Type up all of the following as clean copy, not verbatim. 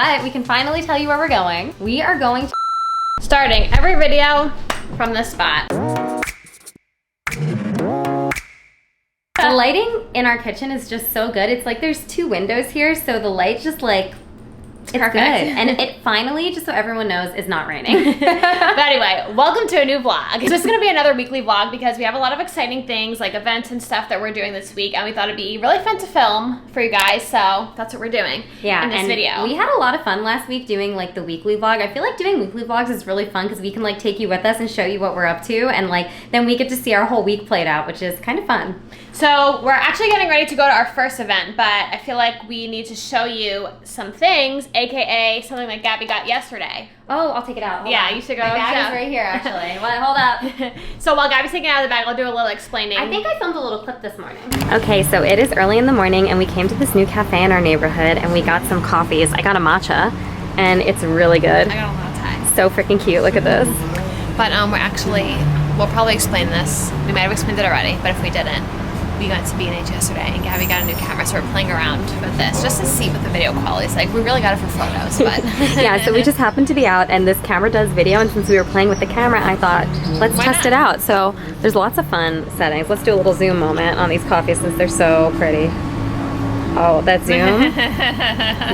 But we can finally tell you where we're going. We are going to starting every video from this spot. The lighting in our kitchen is just so good. It's like there's 2 windows here, so the light just like, it's perfect. Good. And it finally, just so everyone knows, is not raining. But anyway, welcome to a new vlog. So this is gonna be another weekly vlog because we have a lot of exciting things like events and stuff that we're doing this week, and we thought it'd be really fun to film for you guys, so that's what we're doing in this video. We had a lot of fun last week doing like the weekly vlog. I feel like doing weekly vlogs is really fun because we can like take you with us and show you what we're up to, and like then we get to see our whole week played out, which is kind of fun. So we're actually getting ready to go to our first event, but I feel like we need to show you some things, aka something that Gabby got yesterday. Oh, I'll take it out. Hold on. You should go. My bag is right here, actually. Well, hold up. So while Gabby's taking it out of the bag, I'll do a little explaining. I think I filmed a little clip this morning. Okay, so it is early in the morning, and we came to this new cafe in our neighborhood, and we got some coffees. I got a matcha, and it's really good. I got a latte. So freaking cute. Look at this. But we'll probably explain this. We might have explained it already, but if we didn't, we went to B&H yesterday, and Gabby got a new camera, so we're playing around with this just to see what the video quality is like. We really got it for photos, but... Yeah, so we just happened to be out, and this camera does video, and since we were playing with the camera, I thought, let's test it out. So there's lots of fun settings. Let's do a little zoom moment on these coffees since they're so pretty. Oh, that zoom,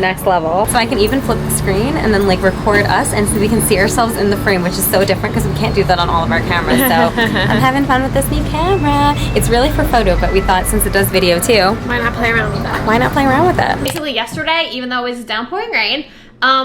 next level. So I can even flip the screen and then like record us, and so we can see ourselves in the frame, which is so different because we can't do that on all of our cameras. So I'm having fun with this new camera. It's really for photo, but we thought since it does video too, why not play around with that? Why not play around with it? Basically yesterday, even though it was downpouring rain,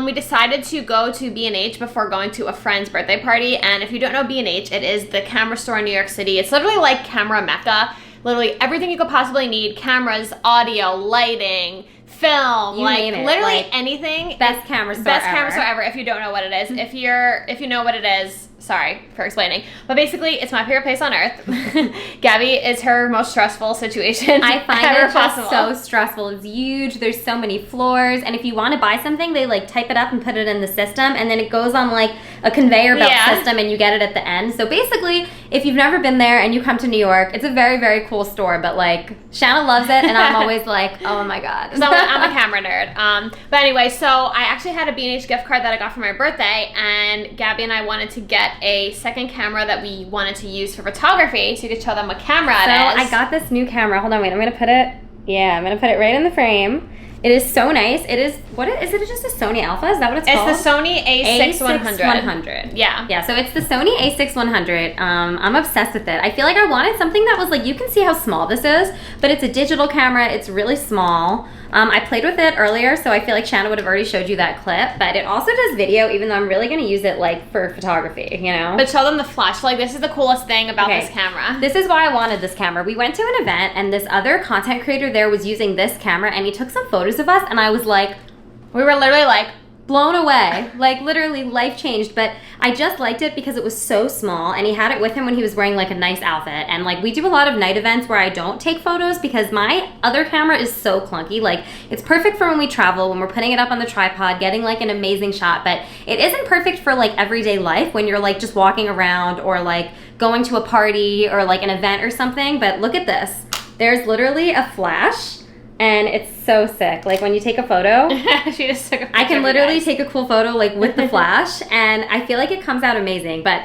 we decided to go to B&H before going to a friend's birthday party. And if you don't know B&H, it is the camera store in New York City. It's literally like camera mecca. Literally everything you could possibly need: cameras, audio, lighting, film, you like name it. literally like, anything. Best camera store Best ever. camera store ever if you don't know what it is. If you know what it is, sorry for explaining. But basically, it's my favorite place on earth. Gabby is her most stressful situation I find ever it just possible. so stressful. It's huge. There's so many floors, and if you want to buy something, they like type it up and put it in the system, and then it goes on like a conveyor belt system, and you get it at the end. So basically, if you've never been there and you come to New York, it's a very, very cool store. But like, Shanna loves it, and I'm always like, oh my god. So I'm a camera nerd. But anyway, so I actually had a B&H gift card that I got for my birthday, and Gabby and I wanted to get a second camera that we wanted to use for photography, so you could show them what camera it is. So I got this new camera. Hold on, wait. I'm gonna put it right in the frame. It is so nice. It is, is it just a Sony Alpha? Is that what it's called? It's the Sony A6100. Yeah, so it's the Sony A6100. I'm obsessed with it. I feel like I wanted something that was like, you can see how small this is, but it's a digital camera. It's really small. I played with it earlier, so I feel like Shanna would have already showed you that clip, but it also does video, even though I'm really going to use it like for photography, you know? But show them the flash. Like, this is the coolest thing about this camera. This is why I wanted this camera. We went to an event, and this other content creator there was using this camera, and he took some photos of us, and I was like, we were literally like, blown away. Like, literally life changed. But I just liked it because it was so small, and he had it with him when he was wearing like a nice outfit. And like, we do a lot of night events where I don't take photos because my other camera is so clunky. Like, it's perfect for when we travel, when we're putting it up on the tripod, getting like an amazing shot, but it isn't perfect for like everyday life when you're like just walking around or like going to a party or like an event or something. But look at this. There's literally a flash, and it's so sick. Like, when you take a photo, she just took a picture. I can literally take a cool photo like with the flash, and I feel like it comes out amazing. But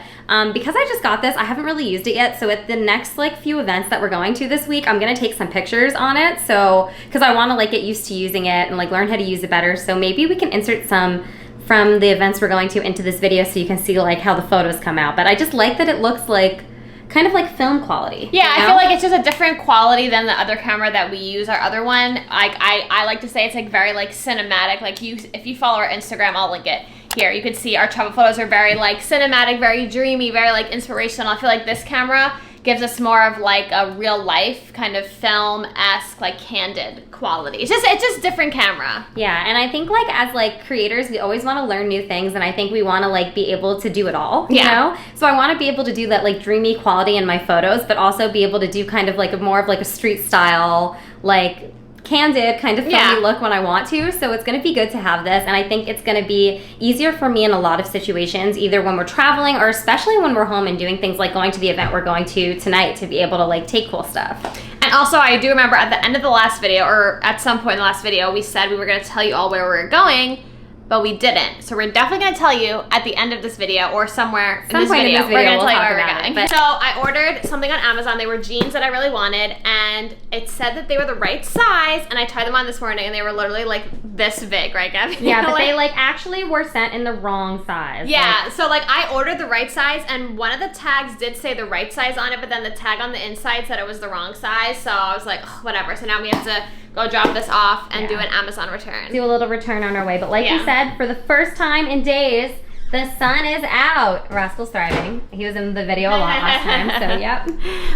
because I just got this, I haven't really used it yet. So at the next like few events that we're going to this week, I'm gonna take some pictures on it. So, because I want to like get used to using it and like learn how to use it better. So maybe we can insert some from the events we're going to into this video so you can see like how the photos come out. But I just like that it looks like kind of like film quality. Yeah, you know? I feel like it's just a different quality than the other camera that we use. Our other one, I like to say it's like very like cinematic. Like, if you follow our Instagram, I'll link it here. You can see our travel photos are very like cinematic, very dreamy, very like inspirational. I feel like this camera gives us more of like a real life kind of film-esque, like candid quality. It's just different camera. Yeah, and I think like as like creators, we always want to learn new things, and I think we want to like be able to do it all, you know? So I want to be able to do that like dreamy quality in my photos, but also be able to do kind of like more of like a street style, like candid kind of filmy look when I want to. So it's going to be good to have this, and I think it's going to be easier for me in a lot of situations, either when we're traveling or especially when we're home and doing things like going to the event we're going to tonight, to be able to like take cool stuff. And also, I do remember at the end of the last video, or at some point in the last video, we said we were going to tell you all where we were going. but we didn't. So we're definitely gonna tell you at the end of this video or somewhere in this point video. in this video, we're gonna we'll tell you talk where we're about going. it, but- So I ordered something on Amazon. They were jeans that I really wanted, and it said that they were the right size, and I tried them on this morning, and they were literally like this big, right, Gabby? Yeah, but they like actually were sent in the wrong size. Yeah, Like, so like I ordered the right size, and one of the tags did say the right size on it, but then the tag on the inside said it was the wrong size, so I was like, ugh, whatever. So now we have to go drop this off and do an Amazon return. do a little return on our way. But like you said, for the first time in days, the sun is out. Rascal's thriving. He was in the video a lot last time, so yep.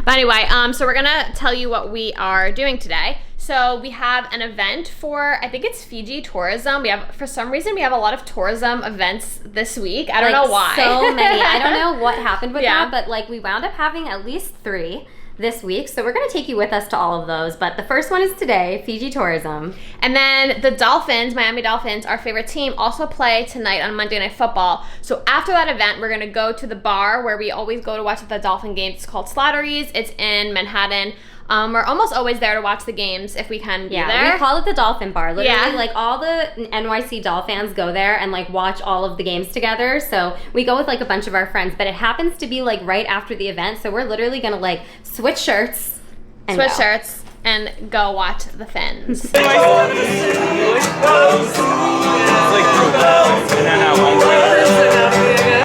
But anyway, so we're gonna tell you what we are doing today. So we have an event for, I think it's Fiji tourism. We have, for some reason, we have a lot of tourism events this week. I don't know why. So many. I don't know what happened with that, but like we wound up having at least 3 this week. So we're gonna take you with us to all of those. But the first one is today, Fiji tourism. And then the Dolphins, Miami Dolphins, our favorite team, also play tonight on Monday Night Football. So after that event, we're gonna go to the bar where we always go to watch the Dolphin games. It's called Slattery's. It's in Manhattan. We're almost always there to watch the games if we can be there. We call it the Dolphin Bar. Literally, Yeah. like all the NYC Dolphins go there and like watch all of the games together. So we go with like a bunch of our friends, but it happens to be like right after the event. So we're literally gonna like switch shirts and Switch go. shirts and go watch the Fins.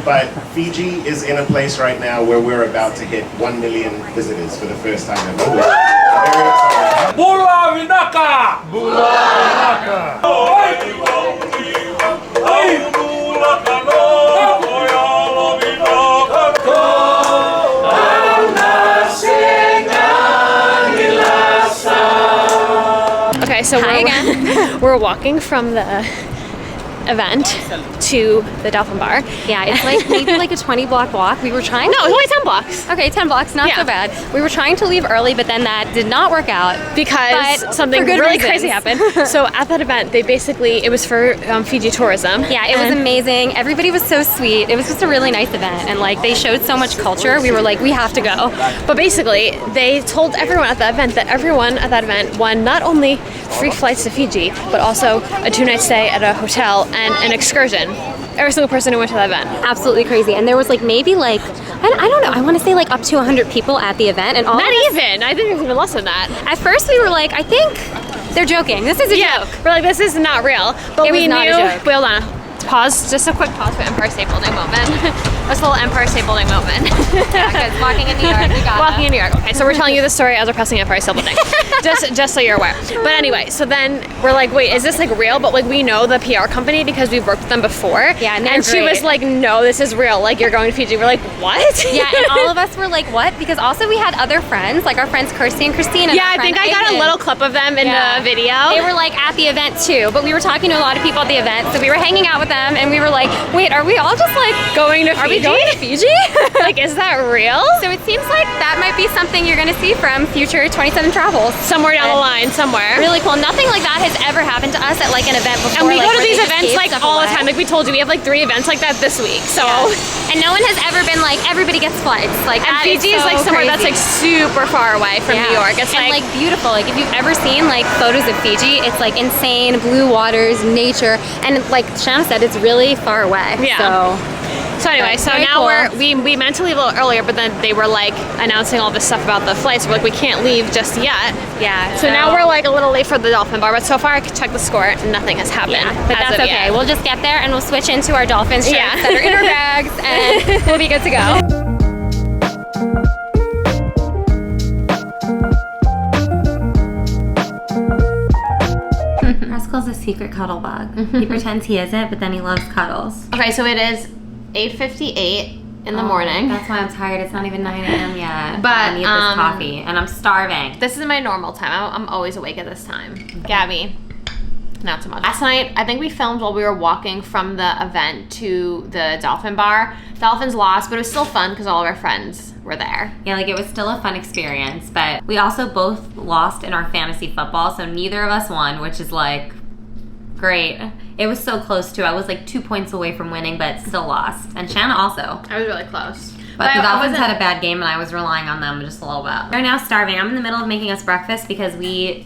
But Fiji is in a place right now where we're about to hit 1 million visitors for the first time ever. We're very excited. Bula Vinaka! Bula Vinaka! Okay, so we're walking from the event to the Dolphin Bar. Yeah, it's like maybe like a 20 block walk. We were trying. No, it's only 10 blocks. Okay, 10 blocks, not so bad. We were trying to leave early, but then that did not work out. Because But something for good really reasons. crazy happened. So at that event, it was for Fiji tourism. Yeah, it was amazing. Everybody was so sweet. It was just a really nice event, and like they showed so much culture. We were like, we have to go. But basically, they told everyone at the event that everyone at that event won not only free flights to Fiji, but also a 2-night stay at a hotel and an excursion. Every single person who went to that event. Absolutely crazy. And there was like maybe like, I don't know, I want to say like up to 100 people at the event. And all Not of us, even. I think it was even less than that. at first we were like, I think they're joking. This is a joke. We're like, this is not real. But It was we not a knew. joke. Wait, hold on. Pause. Just a quick pause for Empire State Building moment. Just a little Empire State Building moment. Yeah, because walking in New York, we got Walking in New York. Okay, so we're telling you the story as we're passing Empire State Building. just so you're aware. But anyway, so then we're like, wait, is this like real? But like we know the PR company because we've worked with them before. Yeah, and they're she was great. like, no, this is real. Like you're going to Fiji. We're like, what? Yeah, and all of us were like, what? Because also we had other friends, like our friends Kirsty and Christine. And Yeah, our I think friend I got a Aiden. little clip of them in Yeah. the video. They were like at the event too, but we were talking to a lot of people at the event, so we were hanging out with them, and we were like, wait, are we all just like going to Fiji. Are we going to Fiji? Like, is that real? So it seems like that might be something you're gonna see from future 27 travels. Somewhere down the line, somewhere. Really cool. Nothing like that has ever happened to us at like an event before. And we like, go to where these they just events gave like stuff all the away. time. Like we told you, we have like 3 events like that this week. So, And no one has ever been like, everybody gets flights. Like and that Fiji is so like somewhere that's crazy. like super far away from New York. It's and like, beautiful. Like if you've ever seen like photos of Fiji, it's like insane, blue waters, nature, and like Shanna said, it's really far away. Yeah. So anyway, so Very now cool. we meant to leave a little earlier, but then they were like announcing all this stuff about the flights. We're like, we can't leave just yet. Yeah. So now we're like a little late for the Dolphin Bar, but so far I could check the score. Nothing has happened. Yeah, but as that's of okay. yet. We'll just get there and we'll switch into our Dolphins shirts Yeah. that are in our bags, and we'll be good to go. Rascal's a secret cuddle bug. He pretends he isn't, but then he loves cuddles. Okay, so it is 8:58 in the morning. That's why I'm tired. It's not even 9 a.m. yet. But, I need this coffee, and I'm starving. This is my normal time. I'm always awake at this time. Gabby, not so much. Last night, I think we filmed while we were walking from the event to the Dolphin Bar. Dolphins lost, but it was still fun because all of our friends were there. Yeah, like it was still a fun experience, but we also both lost in our fantasy football, so neither of us won, which is like great. It was so close too. I was like 2 points away from winning, but still lost. And Shanna also. I was really close. But the Dolphins had a bad game, and I was relying on them just a little bit. We're now starving. I'm in the middle of making us breakfast because we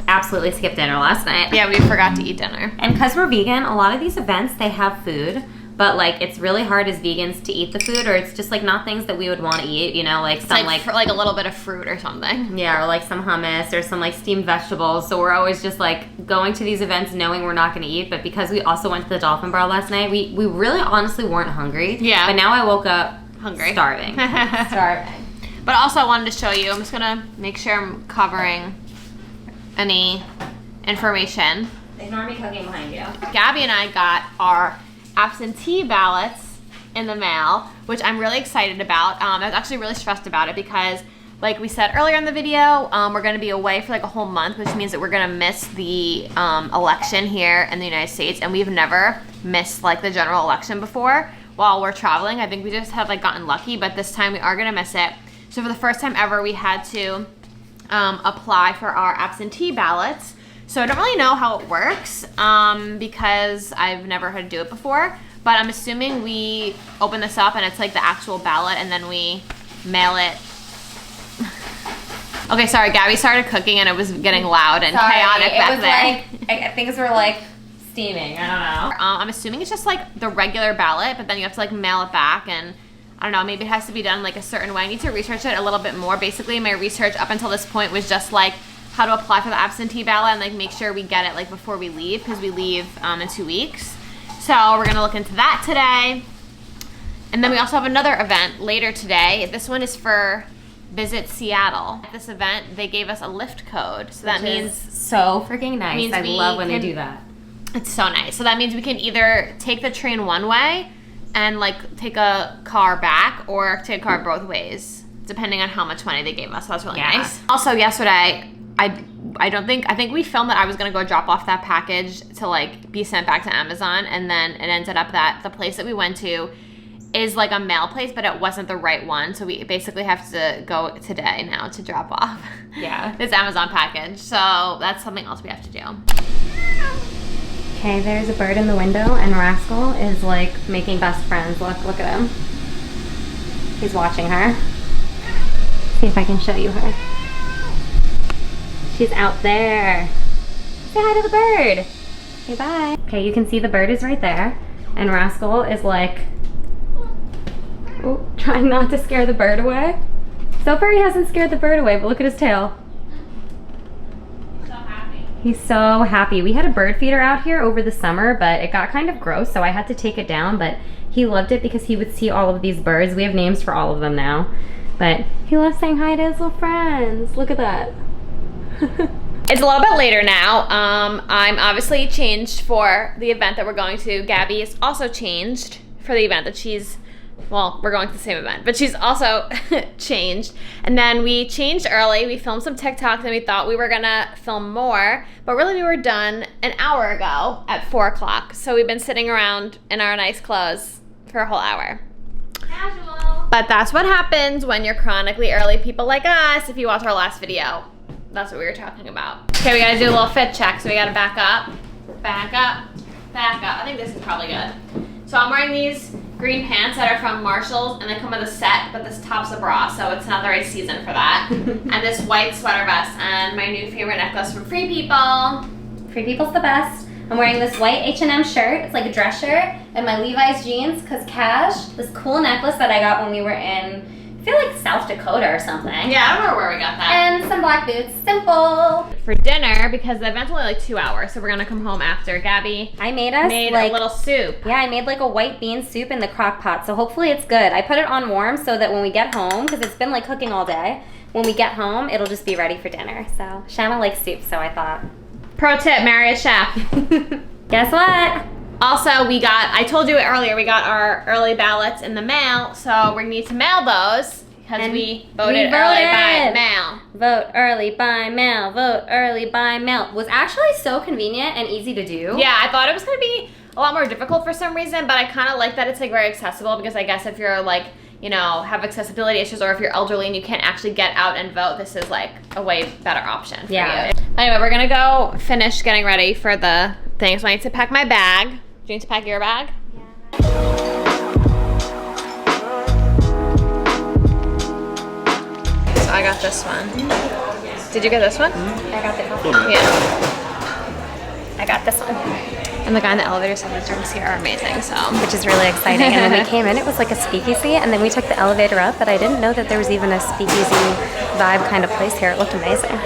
absolutely skipped dinner last night. Yeah, we forgot to eat dinner. And because we're vegan, a lot of these events, they have food. But, like, it's really hard as vegans to eat the food, or it's just, like, not things that we would want to eat, you know, like It's some, like a little bit of fruit or something. yeah, or, like, some hummus or some, like, steamed vegetables. So we're always just, like, going to these events knowing we're not going to eat. But because we also went to the Dolphin Bar last night, we really honestly weren't hungry. Yeah. But now I woke up Hungry. starving. Starving. But also I wanted to show you, I'm just going to make sure I'm covering any information. Ignore me cooking behind you. Gabby and I got our absentee ballots in the mail, which I'm really excited about. I was actually really stressed about it because, like we said earlier in the video, we're going to be away for like a whole month, which means that we're going to miss the election here in the United States, and we've never missed like the general election before while we're traveling. I think we just have like gotten lucky, but this time we are going to miss it. So for the first time ever, we had to apply for our absentee ballots. So I don't really know how it works because I've never had to do it before, but I'm assuming we open this up and it's like the actual ballot and then we mail it. Okay, sorry, Gabby started cooking and it was getting loud and chaotic back there. Like, things were like steaming, I don't know. I'm assuming it's just like the regular ballot, but then you have to like mail it back, and I don't know, maybe it has to be done like a certain way. I need to research it a little bit more. Basically, my research up until this point was just like how to apply for the absentee ballot and like make sure we get it like before we leave, because we leave in 2 weeks. So we're gonna look into that today. And then we also have another event later today. This one is for Visit Seattle. At this event, they gave us a Lyft code. So that means so freaking nice. I love when they do that. It's so nice. So that means we can either take the train one way and like take a car back, or take a car both ways, depending on how much money they gave us. So that's really nice. Also yesterday, I think we filmed that I was gonna go drop off that package to like be sent back to Amazon, and then it ended up that the place that we went to is like a mail place, but it wasn't the right one. So we basically have to go today now to drop off this Amazon package. So that's something else we have to do. Okay, there's a bird in the window, and Rascal is like making best friends. Look at him. He's watching her. See if I can show you her. She's out there. Say hi to the bird. Okay, bye. Okay, you can see the bird is right there, and Rascal is like, oh, trying not to scare the bird away. So far he hasn't scared the bird away, but look at his tail. He's so happy. We had a bird feeder out here over the summer, but it got kind of gross, so I had to take it down, but he loved it because he would see all of these birds. We have names for all of them now, but he loves saying hi to his little friends. Look at that. It's a little bit later now. I'm obviously changed for the event that we're going to. Gabby is also changed for the event that she's, well, we're going to the same event, but she's also changed. And then we changed early. We filmed some TikToks and we thought we were gonna film more, but really we were done an hour ago at 4 o'clock. So we've been sitting around in our nice clothes for a whole hour. Casual. But that's what happens when you're chronically early people like us. If you watch our last video, that's what we were talking about. Okay, we gotta do a little fit check. So we gotta back up, back up, back up. I think this is probably good. So I'm wearing these green pants that are from Marshall's, and they come with a set, but this top's a bra, so it's not the right season for that. And this white sweater vest, and my new favorite necklace from Free People. Free People's the best. I'm wearing this white H&M shirt. It's like a dress shirt, and my Levi's jeans, because Cash, this cool necklace that I got when we were in, I feel like South Dakota or something. Yeah, I don't know where we got that. And some black boots. Simple. For dinner, because the event's only like 2 hours, so we're gonna come home after. Gabby I made us a little soup. Yeah, I made like a white bean soup in the crock pot, so hopefully it's good. I put it on warm so that when we get home, because it's been like cooking all day, when we get home, it'll just be ready for dinner. So Shanna likes soup, so I thought. Pro tip, marry a chef. Guess what? Also, I told you earlier, we got our early ballots in the mail, so we need to mail those because we voted early by mail. Vote early by mail, vote early by mail. Was actually so convenient and easy to do. Yeah, I thought it was gonna be a lot more difficult for some reason, but I kind of like that it's like very accessible, because I guess if you're like, you know, have accessibility issues, or if you're elderly and you can't actually get out and vote, this is like a way better option for you. Anyway, we're gonna go finish getting ready for the thing, so I need to pack my bag. Do you need to pack your bag? Yeah. So I got this one. Did you get this one? I got the coffee. Yeah. I got this one. And the guy in the elevator said the drinks here are amazing, so. Which is really exciting. And when we came in, it was like a speakeasy, and then we took the elevator up, but I didn't know that there was even a speakeasy vibe kind of place here. It looked amazing.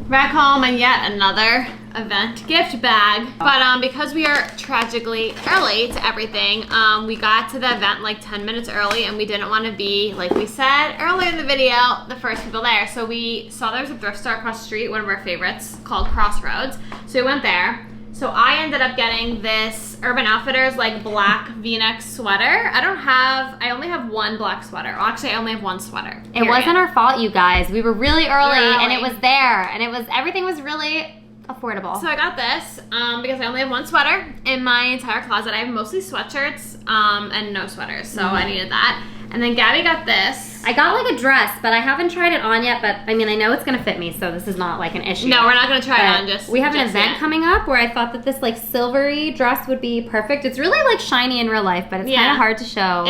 Back home and yet another event gift bag. But because we are tragically early to everything, we got to the event like 10 minutes early, and we didn't want to be, like we said earlier in the video, the first people there. So we saw there was a thrift store across the street, one of our favorites, called Crossroads. So we went there. So I ended up getting this Urban Outfitters like black v-neck sweater. I only have one black sweater. Well, actually I only have one sweater. It wasn't our fault, you guys. We were really early, and it early. was there, and everything was really affordable. So I got this because I only have one sweater in my entire closet. I have mostly sweatshirts and no sweaters, so I needed that. And then Gabby got this. I got like a dress, but I haven't tried it on yet, but I mean, I know it's gonna fit me, so this is not like an issue. No, we're not gonna try it on just we have an just event yet. coming up where I thought that this like silvery dress would be perfect. It's really like shiny in real life, but it's kind of hard to show.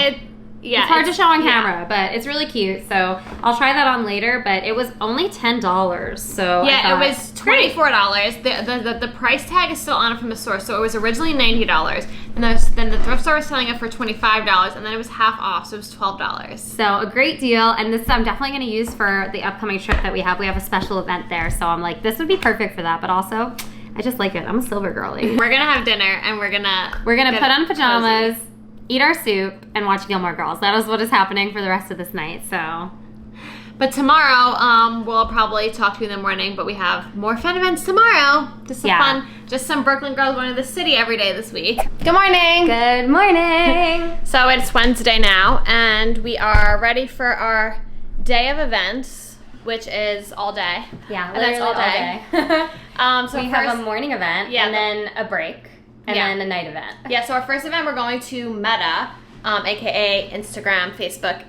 It's hard to show on camera, but it's really cute. So I'll try that on later, but it was only $10. So yeah, it was $24. The price tag is still on it from the store, so it was originally $90, and then the thrift store was selling it for $25, and then it was half off, so it was $12. So a great deal, and this I'm definitely going to use for the upcoming trip that we have. We have a special event there, so I'm like, this would be perfect for that, but also I just like it. I'm a silver girly. We're gonna have dinner, and we're gonna put on pajamas, cozy. eat our soup, and watch Gilmore Girls. That is what is happening for the rest of this night. So, but tomorrow, we'll probably talk to you in the morning, but we have more fun events tomorrow. Just some fun, just some Brooklyn girls going to the city every day this week. Good morning. Good morning. So it's Wednesday now, and we are ready for our day of events, which is all day. Yeah, and that's all day. So we have a morning event, and then a break. And then a night event. Yeah, so our first event, we're going to Meta, aka Instagram, Facebook,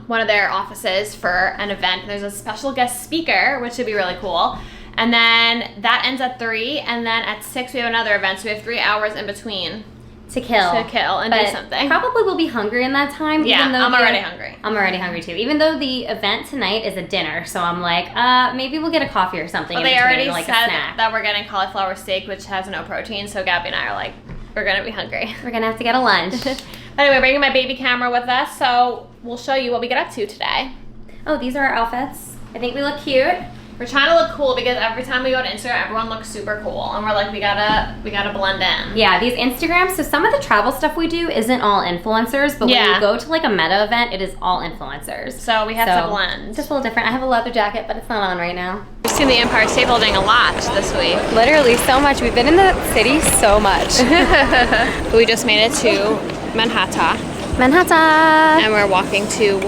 one of their offices for an event. There's a special guest speaker, which should be really cool. And then that ends at 3, and then at 6 we have another event, so we have 3 hours in between. To kill And do something. Probably will be hungry in that time. Yeah, even though I'm already hungry. I'm already hungry too. Even though the event tonight is a dinner, so I'm like, maybe we'll get a coffee or something. Well, in they between, already like said a snack. that we're getting cauliflower steak, which has no protein, so Gabby and I are like, we're gonna be hungry. We're gonna have to get a lunch. But anyway, bringing my baby camera with us, so we'll show you what we get up to today. Oh, these are our outfits. I think we look cute. We're trying to look cool because every time we go to Instagram, everyone looks super cool, and we're like, we gotta blend in. Yeah, these Instagrams. So some of the travel stuff we do isn't all influencers, but when you go to like a Meta event, it is all influencers. So we have to blend. It's just a little different. I have a leather jacket, but it's not on right now. We've seen the Empire State Building a lot this week. Literally so much. We've been in the city so much. We just made it to Manhattan, and we're walking to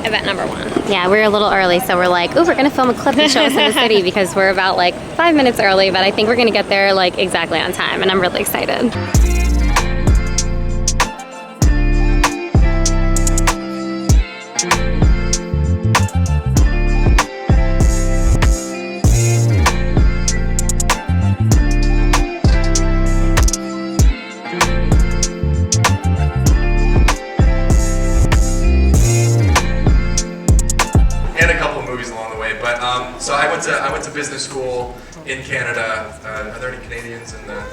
event number 1. Yeah, we're a little early, so we're like, ooh, we're gonna film a clip and show us in the city because we're about like 5 minutes early, but I think we're gonna get there like exactly on time, and I'm really excited. So I went to business school in Canada. Are there any Canadians in the?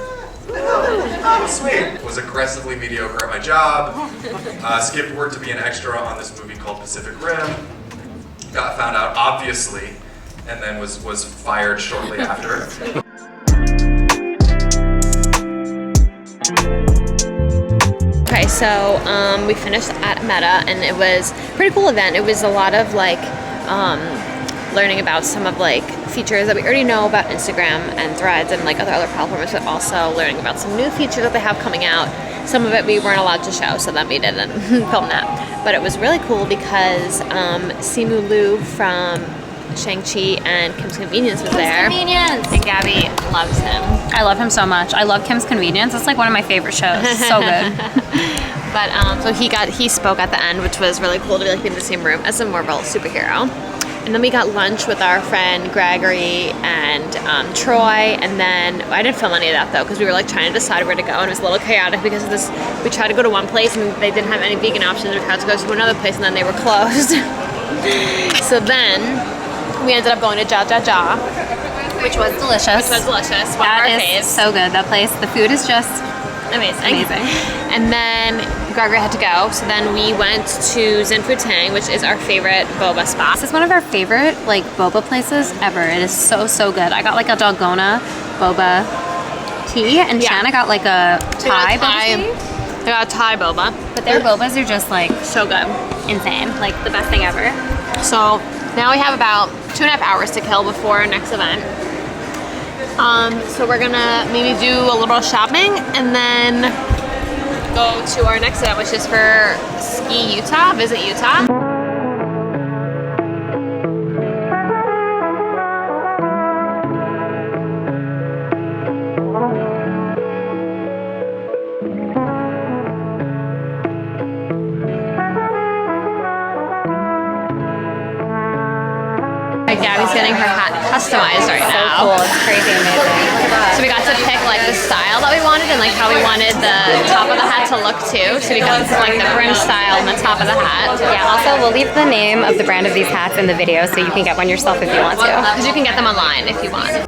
Oh, sweet. Was aggressively mediocre at my job. Skipped work to be an extra on this movie called Pacific Rim. Got found out, obviously, and then was fired shortly after. Okay, so we finished at Meta, and it was a pretty cool event. It was a lot of like learning about some of like features that we already know about Instagram and Threads and like other platforms, but also learning about some new features that they have coming out. Some of it we weren't allowed to show, so then we didn't film that. But it was really cool because Simu Liu from Shang-Chi and Kim's Convenience was there. Convenience! And Gabby loves him. I love him so much. I love Kim's Convenience. It's like one of my favorite shows. So good. But so he spoke at the end, which was really cool to be like in the same room as a Marvel superhero. And then we got lunch with our friend Gregory and Troy, and then I didn't film any of that though because we were like trying to decide where to go, and it was a little chaotic because of this. We tried to go to one place and they didn't have any vegan options. We tried to go to another place and then they were closed. So then we ended up going to Ja Ja Ja, Which was delicious. One of our faves. So good. That place, the food is just Amazing. And then Gregory had to go, so then we went to Zin Fu Tang, which is our favorite boba spot. This is one of our favorite like boba places ever. It is so good. I got like a Dalgona boba tea, and Shanna got like a Thai boba tea. I got a Thai boba. But their bobas are just like So good. insane. Like the best thing ever. So now we have about 2.5 hours to kill before our next event. So we're gonna maybe do a little shopping and then go to our next event, which is for Visit Utah. Gabby's getting her hat customized right now. Cool. It's crazy amazing. Look at that. So we got to pick like the style that we wanted and like how we wanted the top of the hat to look too. So we got like the brim style and the top of the hat. Yeah, also we'll leave the name of the brand of these hats in the video so you can get one yourself if you want to. Because you can get them online if you want.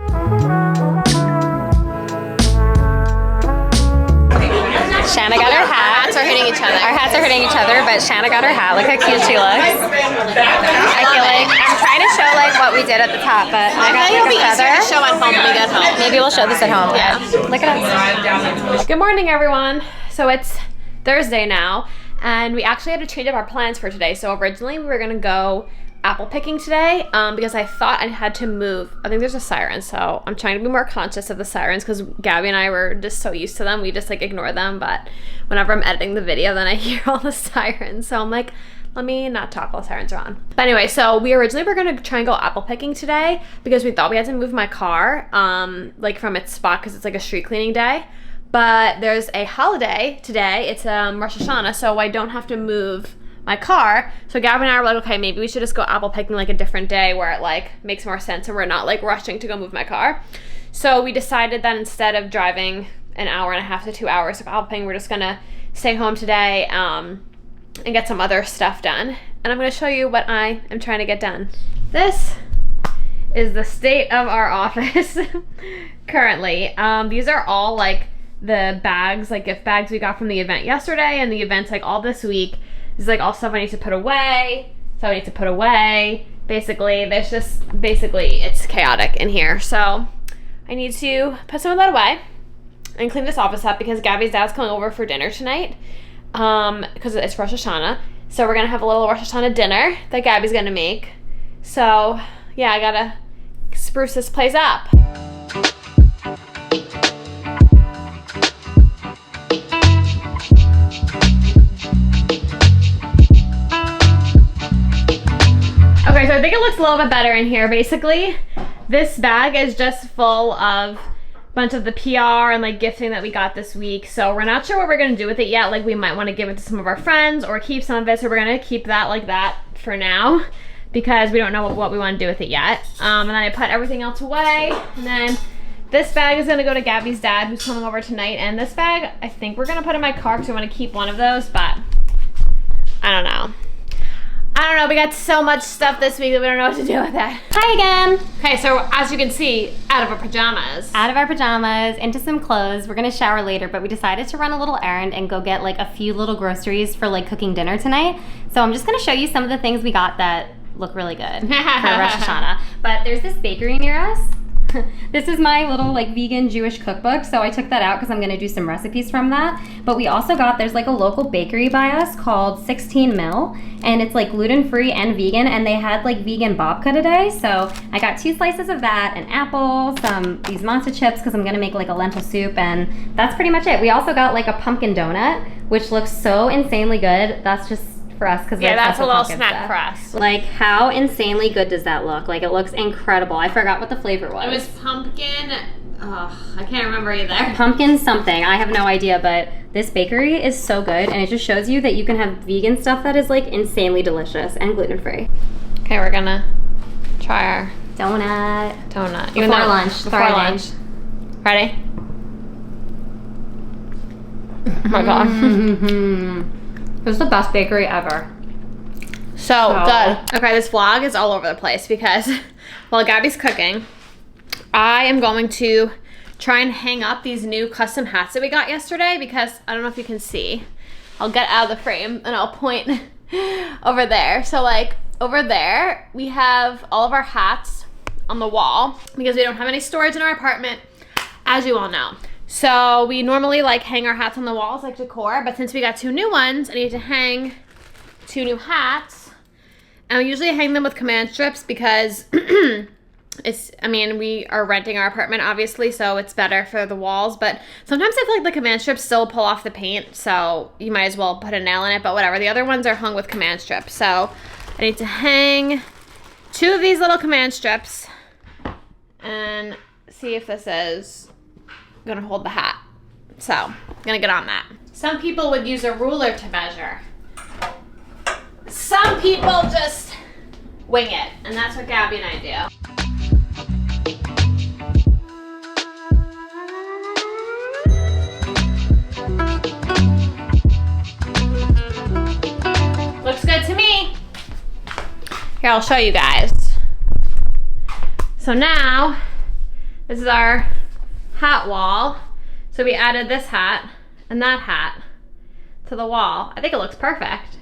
Shanna got her Our hat. hats are hitting each other. Our hats are hitting each other, but Shanna got her hat. Look how cute she looks. I feel like I'm trying to show like what we did at the top, but I got It'll like be a easier feather. to show at home when we get home. Maybe we'll show this at home. Yeah. Look at us. Good morning, everyone. So it's Thursday now, and we actually had to change up our plans for today. So originally we were gonna go apple picking today because I thought I had to move. I think there's a siren, so I'm trying to be more conscious of the sirens because Gabby and I were just so used to them. We just like ignore them, but whenever I'm editing the video, then I hear all the sirens. So I'm like, let me not talk while sirens are on. But anyway, so we originally were gonna try and go apple picking today because we thought we had to move my car like from its spot because it's like a street cleaning day. But there's a holiday today. It's Rosh Hashanah, so I don't have to move my car. So Gab and I were like, okay, maybe we should just go apple picking like a different day where it like makes more sense and we're not like rushing to go move my car. So we decided that instead of driving an hour and a half to 2 hours of apple picking, we're just gonna stay home today and get some other stuff done. And I'm gonna show you what I am trying to get done. This is the state of our office currently. These are all like the bags, like gift bags we got from the event yesterday and the events like all this week. This is like all stuff I need to put away, Basically, it's chaotic in here. So I need to put some of that away and clean this office up because Gabby's dad's coming over for dinner tonight because it's Rosh Hashanah. So we're gonna have a little Rosh Hashanah dinner that Gabby's gonna make. So yeah, I gotta spruce this place up. Okay, so I think it looks a little bit better in here. Basically, this bag is just full of a bunch of the PR and like gifting that we got this week. So we're not sure what we're gonna do with it yet. Like we might want to give it to some of our friends or keep some of it. So we're gonna keep that like that for now because we don't know what we want to do with it yet. And then I put everything else away. And then this bag is gonna go to Gabby's dad who's coming over tonight. And this bag, I think we're gonna put in my car because we want to keep one of those, but I don't know. We got so much stuff this week that we don't know what to do with it. Hi again. Okay, so as you can see, out of our pajamas. Out of our pajamas, into some clothes. We're gonna shower later, but we decided to run a little errand and go get like a few little groceries for like cooking dinner tonight. So I'm just gonna show you some of the things we got that look really good for Rosh Hashanah. But there's this bakery near us. This is my little like vegan Jewish cookbook, so I took that out because I'm gonna do some recipes from that. But we also got, there's like a local bakery by us called 16 Mill, and it's like gluten-free and vegan, and they had like vegan babka today. So I got 2 slices of that, an apple, these matzo chips because I'm gonna make like a lentil soup, and that's pretty much it. We also got like a pumpkin donut, which looks so insanely good. That's just for us because that's a little snack for us. Like how insanely good does that look? Like it looks incredible. I forgot what the flavor was. It was pumpkin. Oh, I can't remember either. Pumpkin something. I have no idea, but this bakery is so good, and it just shows you that you can have vegan stuff that is like insanely delicious and gluten-free. Okay, we're gonna Try our donut. Even Before though- lunch. Before Friday. lunch. Ready? Oh my god. This is the best bakery ever. So good. Okay, this vlog is all over the place because while Gabby's cooking, I am going to try and hang up these new custom hats that we got yesterday because I don't know if you can see. I'll get out of the frame and I'll point over there. So like over there, we have all of our hats on the wall because we don't have any storage in our apartment, as you all know. So we normally like hang our hats on the walls like decor, but since we got 2 new ones, I need to hang 2 new hats. And we usually hang them with command strips because we are renting our apartment obviously, so it's better for the walls, but sometimes I feel like the command strips still pull off the paint, so you might as well put a nail in it, but whatever. The other ones are hung with command strips, so I need to hang 2 of these little command strips and see if this is gonna hold the hat. So I'm gonna get on that. Some people would use a ruler to measure. Some people just wing it, and that's what Gabby and I do. Looks good to me. Here, I'll show you guys. So now, this is our hat wall. So we added this hat and that hat to the wall. I think it looks perfect.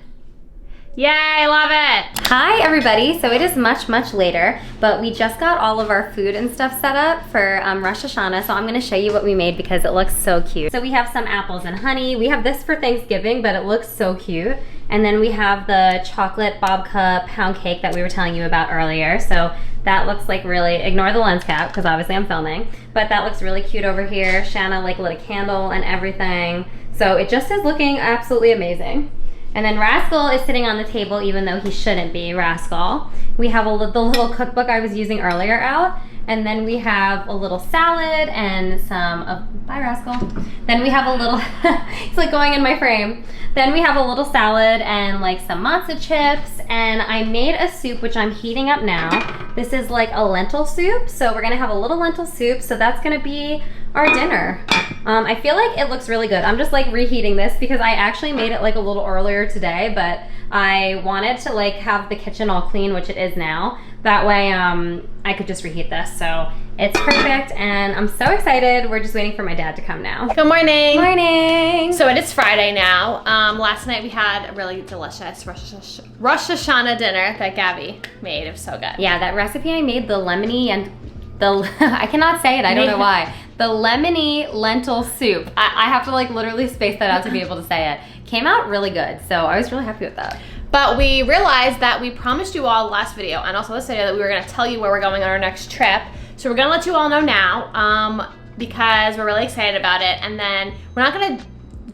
Yay, love it. Hi everybody, so it is much later, but we just got all of our food and stuff set up for Rosh Hashanah, so I'm gonna show you what we made because it looks so cute. So we have some apples and honey. We have this for Thanksgiving, but it looks so cute. And then we have the chocolate babka pound cake that we were telling you about earlier. So that looks like really, ignore the lens cap because obviously I'm filming, but that looks really cute over here. Shanna like lit a candle and everything. So it just is looking absolutely amazing. And then Rascal is sitting on the table even though he shouldn't be, Rascal. We have the little cookbook I was using earlier out. And then we have a little salad and some of, bye Rascal. Then we have a little, he's like going in my frame. Then we have a little salad and like some matzo chips. And I made a soup which I'm heating up now. This is like a lentil soup. So we're gonna have a little lentil soup. So that's gonna be our dinner. I feel like it looks really good. I'm just like reheating this because I actually made it like a little earlier today, but I wanted to like have the kitchen all clean, which it is now. That way I could just reheat this. So it's perfect and I'm so excited. We're just waiting for my dad to come now. Good morning. Morning. So it is Friday now. Last night we had a really delicious Rosh Hashanah dinner that Gabby made. It was so good. Yeah, that recipe I made, the lemony and the, I cannot say it, I don't know why. The lemony lentil soup. I have to like literally space that out to be able to say it. Came out really good, so I was really happy with that. But we realized that we promised you all last video and also this video that we were gonna tell you where we're going on our next trip. So we're gonna let you all know now because we're really excited about it. And then we're not gonna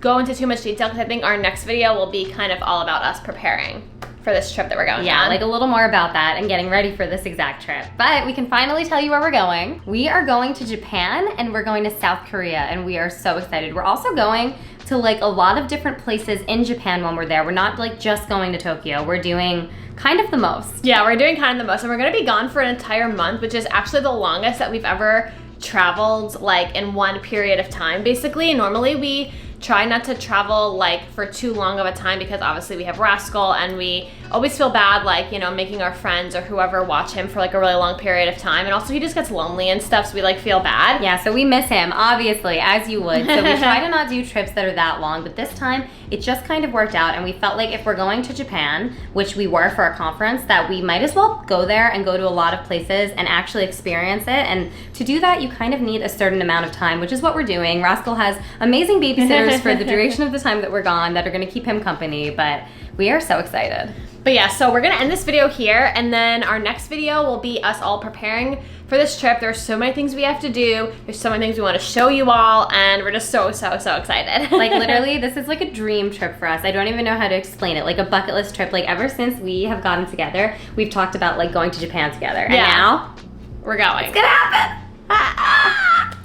go into too much detail because I think our next video will be kind of all about us preparing for this trip that we're going on. Yeah, like a little more about that and getting ready for this exact trip. But we can finally tell you where we're going. We are going to Japan and we're going to South Korea and we are so excited. We're also going to like a lot of different places in Japan when we're there. We're not like just going to Tokyo. We're doing kind of the most. Yeah, we're doing kind of the most and we're gonna be gone for an entire month, which is actually the longest that we've ever traveled like in one period of time basically. Normally we try not to travel like for too long of a time because obviously we have Rascal and we always feel bad like, you know, making our friends or whoever watch him for like a really long period of time, and also he just gets lonely and stuff, so we like feel bad. Yeah, so we miss him, obviously, as you would. So we try to not do trips that are that long, but this time it just kind of worked out and we felt like if we're going to Japan, which we were for a conference, that we might as well go there and go to a lot of places and actually experience it. And to do that, you kind of need a certain amount of time, which is what we're doing. Rascal has amazing babysitters for the duration of the time that we're gone that are gonna keep him company, but we are so excited. But yeah, so we're gonna end this video here and then our next video will be us all preparing for this trip. There's so many things we have to do. There's so many things we wanna show you all and we're just so excited. Like literally, this is like a dream trip for us. I don't even know how to explain it. Like a bucket list trip. Like ever since we have gotten together, we've talked about like going to Japan together. And now, we're going. it's gonna happen.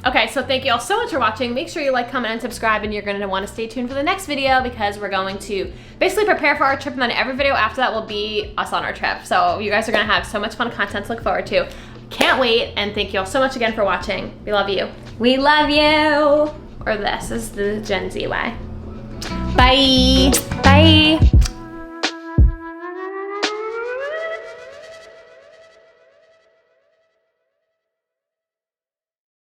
Okay, so thank you all so much for watching. Make sure you like, comment, and subscribe, and you're going to want to stay tuned for the next video because we're going to basically prepare for our trip, and then every video after that will be us on our trip. So you guys are going to have so much fun content to look forward to. Can't wait, and thank you all so much again for watching. We love you. We love you. Or this is the Gen Z way. Bye.